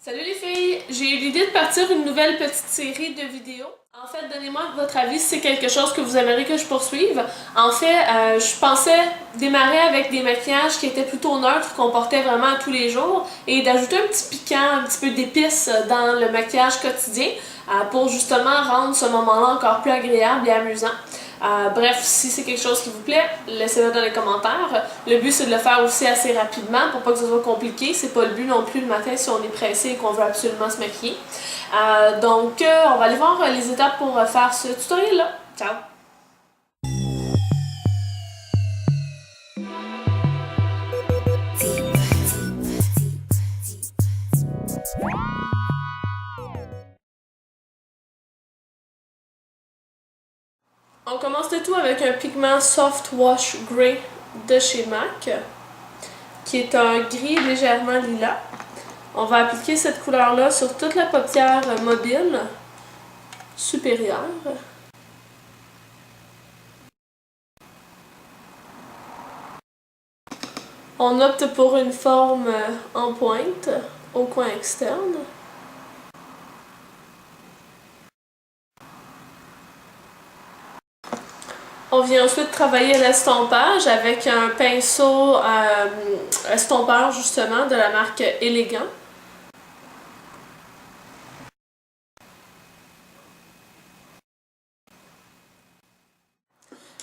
Salut les filles! J'ai eu l'idée de partir une nouvelle petite série de vidéos. En fait, donnez-moi votre avis si c'est quelque chose que vous aimeriez que je poursuive. En fait, je pensais démarrer avec des maquillages qui étaient plutôt neutres, qu'on portait vraiment tous les jours, et d'ajouter un petit piquant, un petit peu d'épices dans le maquillage quotidien pour justement rendre ce moment-là encore plus agréable et amusant. Bref, si c'est quelque chose qui vous plaît, laissez-le dans les commentaires. Le but, c'est de le faire aussi assez rapidement pour pas que ce soit compliqué. C'est pas le but non plus le matin si on est pressé et qu'on veut absolument se maquiller. Donc, on va aller voir les étapes pour faire ce tutoriel-là. Ciao! On commence le tout avec un pigment Soft Wash Grey de chez MAC, qui est un gris légèrement lilas. On va appliquer cette couleur-là sur toute la paupière mobile supérieure. On opte pour une forme en pointe au coin externe. On vient ensuite travailler l'estompage avec un pinceau estompeur justement de la marque Elegant.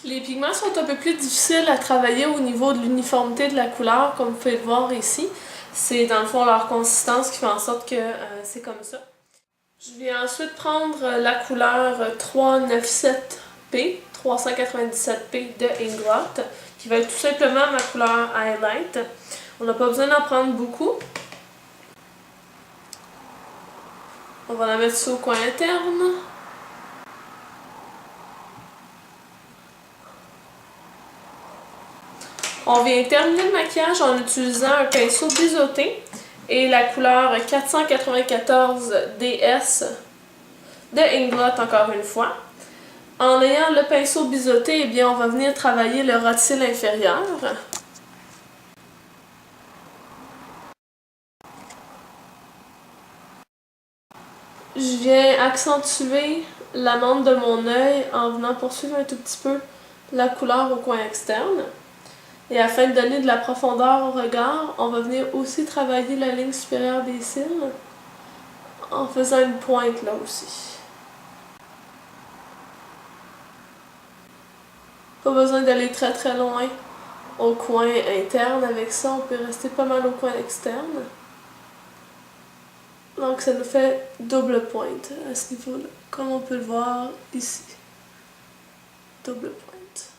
Les pigments sont un peu plus difficiles à travailler au niveau de l'uniformité de la couleur, comme vous pouvez le voir ici. C'est dans le fond leur consistance qui fait en sorte que c'est comme ça. Je vais ensuite prendre la couleur 397P, 397P de Inglot, qui va être tout simplement ma couleur highlight. On n'a pas besoin d'en prendre beaucoup. On va la mettre sur le coin interne. On vient terminer le maquillage en utilisant un pinceau biseauté et la couleur 494 DS de Inglot encore une fois. En ayant le pinceau biseauté, eh bien, on va venir travailler le ras de cils inférieur. Je viens accentuer l'amande de mon œil en venant poursuivre un tout petit peu la couleur au coin externe. Et afin de donner de la profondeur au regard, on va venir aussi travailler la ligne supérieure des cils en faisant une pointe là aussi. Pas besoin d'aller très très loin au coin interne avec ça, on peut rester pas mal au coin externe. Donc ça nous fait double pointe à ce niveau-là, comme on peut le voir ici. Double pointe.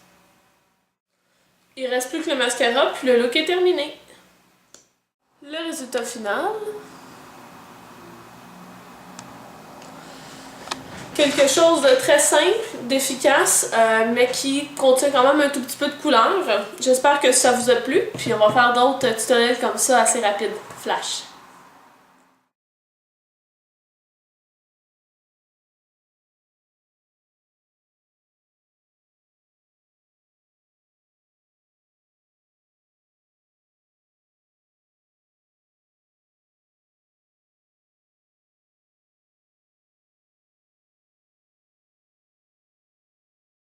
Il reste plus que le mascara, puis le look est terminé. Le résultat final. Quelque chose de très simple, d'efficace, mais qui contient quand même un tout petit peu de couleur. J'espère que ça vous a plu, puis on va faire d'autres tutoriels comme ça assez rapides. Flash!